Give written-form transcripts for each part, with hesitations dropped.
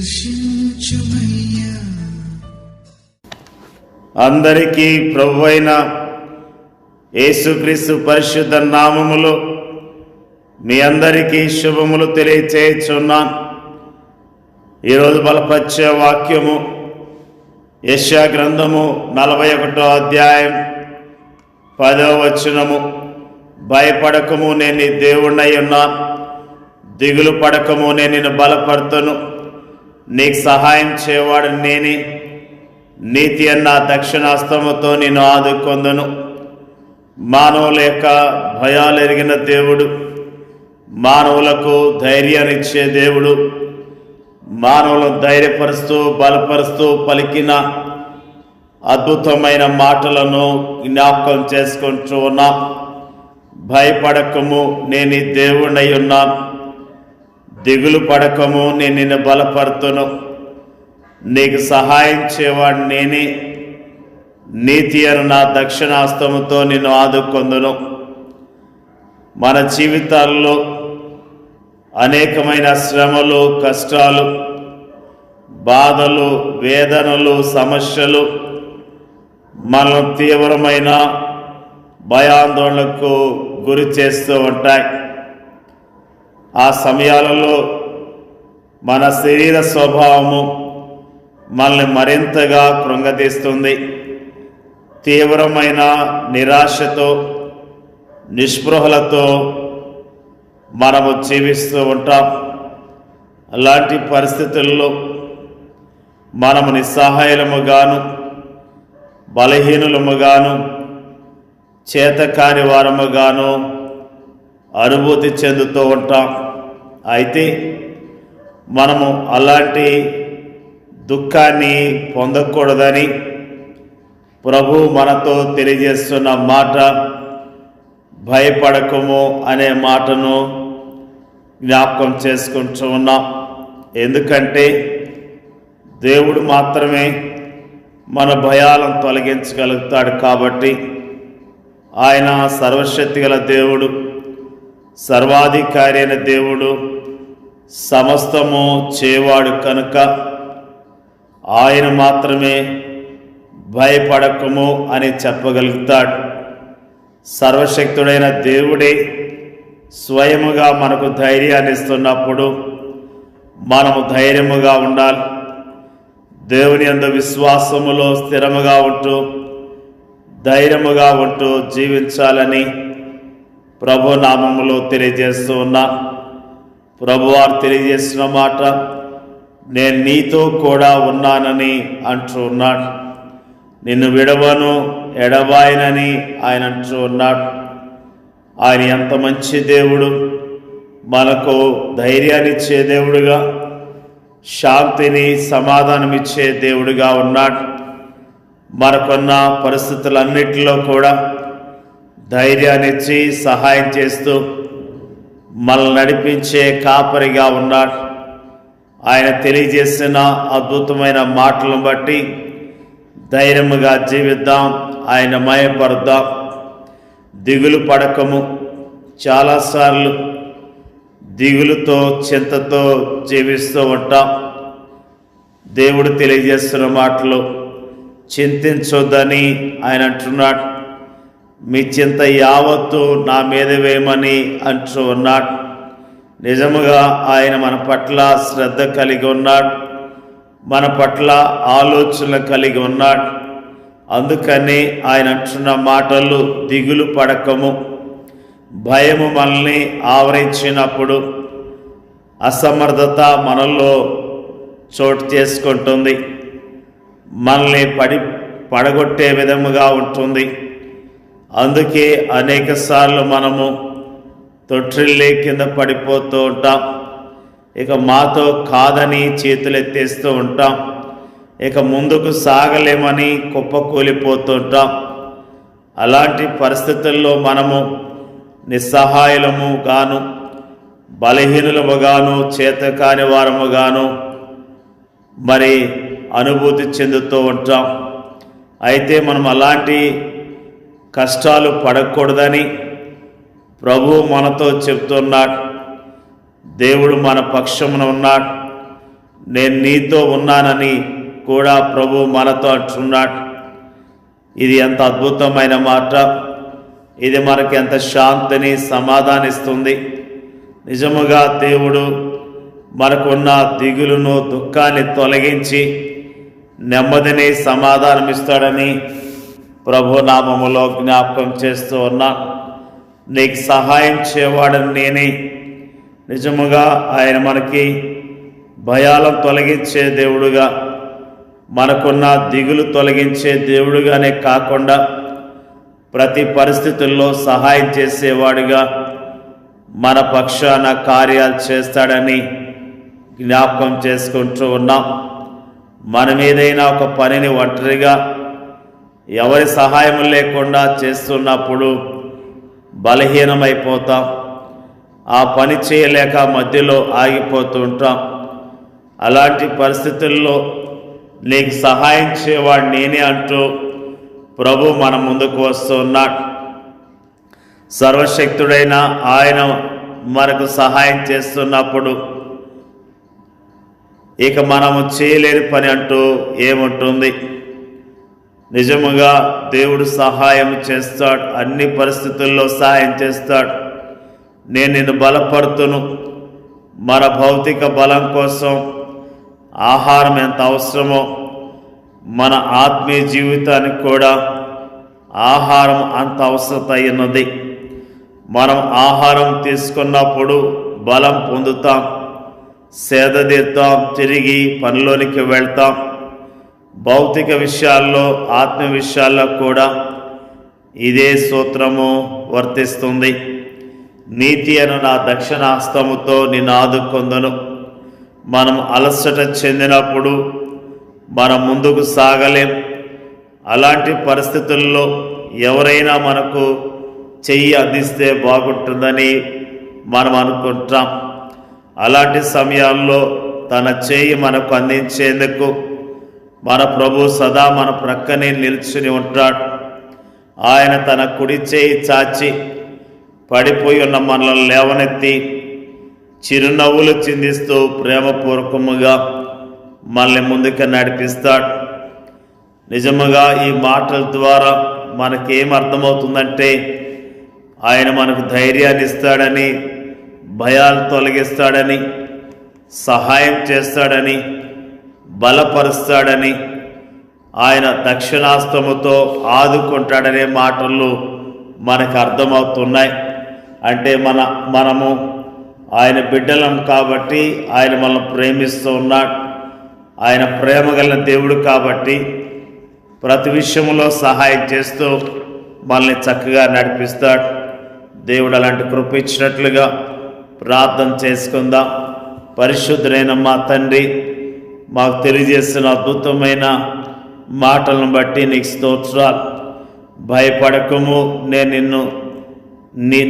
దర్శించుమయ్యా. అందరికీ ప్రభువైన యేసుక్రీస్తు పరిశుద్ధ నామములో మీ అందరికీ శుభములు తెలియచేయుచున్నాను. ఈరోజు బలపరిచే వాక్యము యెషయా గ్రంథము 41వ అధ్యాయం 10వ వచనము. భయపడకము, నేను నీ దేవుడై ఉన్నాను. దిగులు పడకము, నేను నిన్ను బలపడుతును. నీకు సహాయం చేయవాడు నేనే. నీతి అన్న దక్షిణాస్తముతో నిన్ను ఆదుకొందును. మానవుల యొక్క భయాలు ఎరిగిన దేవుడు, మానవులకు ధైర్యాన్నిచ్చే దేవుడు, మానవులను ధైర్యపరుస్తూ బలపరుస్తూ పలికిన అద్భుతమైన మాటలను జ్ఞాపకం చేసుకుంటూ ఉన్నాం. భయపడకము, నేను నీ దేవుడై ఉన్నాను. దిగులు పడకము, నేను నిన్ను బలపడుతును. నీకు సహాయం చేయవాడు నేనే. నీతి అను నా దక్షిణాస్తముతో నిన్ను ఆదుకొందును. మన జీవితాల్లో అనేకమైన శ్రమలు, కష్టాలు, బాధలు, వేదనలు, సమస్యలు మనల్ని తీవ్రమైన భయాందోళనకు గురి చేస్తూ ఉంటాయి. ఆ సమయాలలో మన శరీర స్వభావము మనల్ని మరింతగా కృంగతీస్తుంది. తీవ్రమైన నిరాశతో, నిస్పృహలతో మనము జీవిస్తూ ఉంటాం. అలాంటి పరిస్థితుల్లో మనము నిస్సహాయులముగాను, బలహీనులముగాను, చేతకాని వారముగాను అనుభూతి చెందుతూ ఉంటాం. అయితే మనము అలాంటి దుఃఖాన్ని పొందకూడదని ప్రభు మనతో తెలియజేస్తున్న మాట భయపడకము అనే మాటను జ్ఞాపకం చేసుకుంటూ ఉన్నాం. ఎందుకంటే దేవుడు మాత్రమే మన భయాలను తొలగించగలుగుతాడు. కాబట్టి ఆయన సర్వశక్తి గల దేవుడు, సర్వాధికారి అయిన దేవుడు, సమస్తము చేయవాడు కనుక ఆయన మాత్రమే భయపడకము అని చెప్పగలుగుతాడు. సర్వశక్తుడైన దేవుడే స్వయముగా మనకు ధైర్యాన్ని ఇస్తున్నప్పుడు మనము ధైర్యముగా ఉండాలి. దేవుని యందు విశ్వాసములో స్థిరముగా ఉంటూ ధైర్యముగా ఉంటూ జీవించాలని ప్రభు నామములో తెలియజేస్తూ ఉన్నా. ప్రభువారు తెలియజేసిన మాట, నేను నీతో కూడా ఉన్నానని అంటూ ఉన్నాడు. నిన్ను విడవను, ఎడబాయనని ఆయన అంటూ ఉన్నాడు. ఆయన ఎంత మంచి దేవుడు, మనకు ధైర్యాన్ని ఇచ్చే దేవుడుగా, శాంతిని సమాధానమిచ్చే దేవుడుగా ఉన్నాడు. మనకున్న పరిస్థితులన్నిటిలో కూడా ధైర్యాన్ని ఇచ్చి సహాయం చేస్తూ మనల్ని నడిపించే కాపరిగా ఉన్నాడు. ఆయన తెలియజేసిన అద్భుతమైన మాటలను బట్టి ధైర్యముగా జీవిద్దాం, ఆయన మయపరుద్దాం. దిగులు పడకము. చాలాసార్లు దిగులుతో, చింతతో జీవిస్తూ ఉంటాం. దేవుడు తెలియజేస్తున్న మాటలు చింతించొద్దని ఆయన అంటున్నాడు. మీ చింత యావత్తు నా మీద వేయమని అంటూ ఉన్నాడు. నిజముగా ఆయన మన పట్ల శ్రద్ధ కలిగి ఉన్నాడు, మన పట్ల ఆలోచనలు కలిగి ఉన్నాడు. అందుకని ఆయన అంటున్న మాటలు, దిగులు పడకము. భయము మనల్ని ఆవరించినప్పుడు అసమర్థత మనల్లో చోటు చేసుకుంటుంది, మనల్ని పడగొట్టే విధముగా ఉంటుంది. అందుకే అనేక సార్లు మనము తొట్టిల్లే కింద పడిపోతూ ఉంటాం. ఇక మాతో కాదని చేతులెత్తేస్తూ ఉంటాం. ఇక ముందుకు సాగలేమని కుప్పకూలిపోతుంటాం. అలాంటి పరిస్థితుల్లో మనము నిస్సహాయులము గాను, బలహీనులము గాను, చేతకాని వారము గాను మరి అనుభూతి చెందుతూ ఉంటాం. అయితే మనం అలాంటి కష్టాలు పడకూడదని ప్రభు మనతో చెప్తున్నాడు. దేవుడు మన పక్షమున ఉన్నాడు. నేను నీతో ఉన్నానని కూడా ప్రభు మనతో అంటున్నాడు. ఇది ఎంత అద్భుతమైన మాట! ఇది మనకి ఎంత శాంతిని, సమాధానిస్తుంది. నిజముగా దేవుడు మనకున్న దిగులును, దుఃఖాన్ని తొలగించి నెమ్మదిని, సమాధానమిస్తాడని ప్రభు నామములో జ్ఞాపకం చేస్తూ ఉన్నా. నీకు సహాయం చేయవాడని నేనే. నిజముగా ఆయన మనకి భయాలను తొలగించే దేవుడుగా, మనకున్న దిగులు తొలగించే దేవుడుగానే కాకుండా ప్రతి పరిస్థితుల్లో సహాయం చేసేవాడుగా మన పక్షాన కార్యాలు చేస్తాడని జ్ఞాపకం చేసుకుంటూ ఉన్నాం. మనం ఏదైనా ఒక పనిని ఒంటరిగా ఎవరి సహాయం లేకుండా చేస్తున్నప్పుడు బలహీనమైపోతాం. ఆ పని చేయలేక మధ్యలో ఆగిపోతూ ఉంటాం. అలాంటి పరిస్థితుల్లో నీకు సహాయం చేయవాడు నేనే అంటూ ప్రభు మన ముందుకు వస్తూ ఉన్నాడు. సర్వశక్తుడైన ఆయన మనకు సహాయం చేస్తున్నప్పుడు ఇక మనము చేయలేని పని అంటూ ఏముంటుంది? నిజముగా దేవుడు సహాయం చేస్తాడు, అన్ని పరిస్థితుల్లో సహాయం చేస్తాడు. నేను నిన్ను బలపడుతును. మన భౌతిక బలం కోసం ఆహారం ఎంత అవసరమో మన ఆత్మీయ జీవితానికి కూడా ఆహారం అంత అవసరత అయినది. మనం ఆహారం తీసుకున్నప్పుడు బలం పొందుతాం, సేదతీరుతాం, తిరిగి పనిలోనికి వెళ్తాం. భౌతిక విషయాల్లో, ఆత్మ విషయాల్లో కూడా ఇదే సూత్రము వర్తిస్తుంది. నీతి అను నా దక్షిణ హస్తముతో నిన్ను ఆదుకొందును. మనం అలసట చెందినప్పుడు మనం ముందుకు సాగలేం. అలాంటి పరిస్థితుల్లో ఎవరైనా మనకు చెయ్యి అందిస్తే బాగుంటుందని మనం అనుకుంటాం. అలాంటి సమయాల్లో తన చెయ్యి మనకు అందించేందుకు మన ప్రభు సదా మన ప్రక్కనే నిల్చుని ఉంటాడు. ఆయన తన కుడి చేయి చాచి పడిపోయి ఉన్న మనల్ని లేవనెత్తి చిరునవ్వులు చిందిస్తూ ప్రేమపూర్వకముగా మనల్ని ముందుకు నడిపిస్తాడు. నిజముగా ఈ మాటల ద్వారా మనకేమర్థమవుతుందంటే ఆయన మనకు ధైర్యాన్ని ఇస్తాడని, భయాలు తొలగిస్తాడని, సహాయం చేస్తాడని, బలపరుస్తాడని, ఆయన దక్షిణాస్తముతో ఆదుకుంటాడనే మాటలు మనకు అర్థమవుతున్నాయి. అంటే మనము ఆయన బిడ్డలం కాబట్టి ఆయన మనల్ని ప్రేమిస్తూ ఉన్నాడు. ఆయన ప్రేమ గల దేవుడు కాబట్టి ప్రతి విషయంలో సహాయం చేస్తూ మనల్ని చక్కగా నడిపిస్తాడు. దేవుడు అలాంటి కృప ఇచ్చినట్లుగా ప్రార్థన చేసుకుందాం. పరిశుద్ధుడైన మా తండ్రి, మాకు తెలియజేసిన అద్భుతమైన మాటలను బట్టి నీకు స్తోత్రాలు. భయపడకము, నేను నీ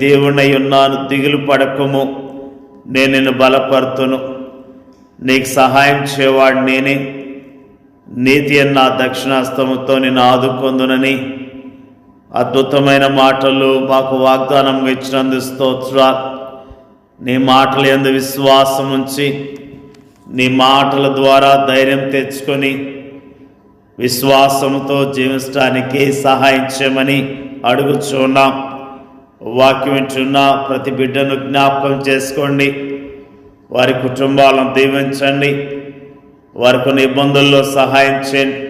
దేవుణ్ణి ఉన్నాను, దిగులు పడకము, నేను నిన్ను బలపరుతును. నీకు సహాయం చేయవాడు నేనే. నీతి అన్న దక్షిణాస్తముతో నిన్ను ఆదుకొందునని అద్భుతమైన మాటలు మాకు వాగ్దానం ఇచ్చినందుకు స్తోత్రాలు. నీ మాటల యందు విశ్వాసం ఉంచి నీ మాటల ద్వారా ధైర్యం తెచ్చుకొని విశ్వాసంతో జీవించడానికి సహాయం చేయమని అడుగుచున్నాం. వాక్యం వింటున్న ప్రతి బిడ్డను జ్ఞాపకం చేసుకోండి. వారి కుటుంబాలను దీవించండి. వారికి కొన్ని ఇబ్బందుల్లో సహాయం చేయండి.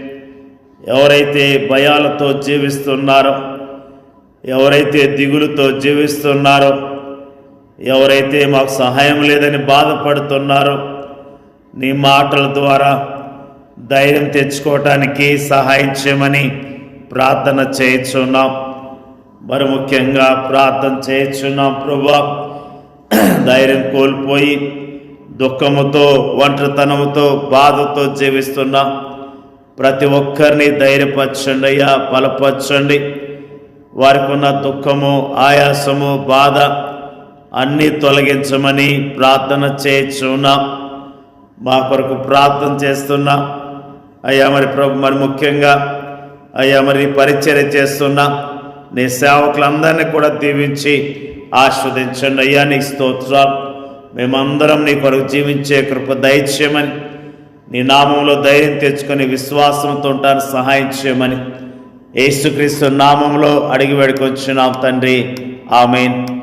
ఎవరైతే భయాలతో జీవిస్తున్నారో, ఎవరైతే దిగులుతో జీవిస్తున్నారో, ఎవరైతే మాకు సహాయం లేదని బాధపడుతున్నారో, నీ మాటల ద్వారా ధైర్యం తెచ్చుకోవటానికి సహాయం చేయమని ప్రార్థన చేయించున్నాం. మరి ముఖ్యంగా ప్రార్థన చేయించున్నాం ప్రభువా, ధైర్యం కోల్పోయి దుఃఖముతో, ఒంటరితనముతో, బాధతో జీవిస్తున్నాం. ప్రతి ఒక్కరిని ధైర్యపరచండి అయ్యా, బలపరచండి. వారికి ఉన్న దుఃఖము, ఆయాసము, బాధ అన్నీ తొలగించమని ప్రార్థన చేయించున్నాం. మా కొరకు ప్రార్థన చేస్తున్నాం అయ్యా. మరి ప్రభు, మరి ముఖ్యంగా అయ్యా మరి పరిచర్య చేస్తున్నా నీ సేవకులందరినీ కూడా దీవించి ఆస్వాదించండి అయ్యా. నీకు స్తోత్రాలు. మేమందరం నీ కొరకు జీవించే కృప దయచేయమని, నీ నామంలో ధైర్యం తెచ్చుకొని విశ్వాసంతో ఉంటాను సహాయం చేయమని యేసుక్రీస్తు నామంలో అడిగి వేడుకొచ్చున్నాం తండ్రి. ఆమేన్.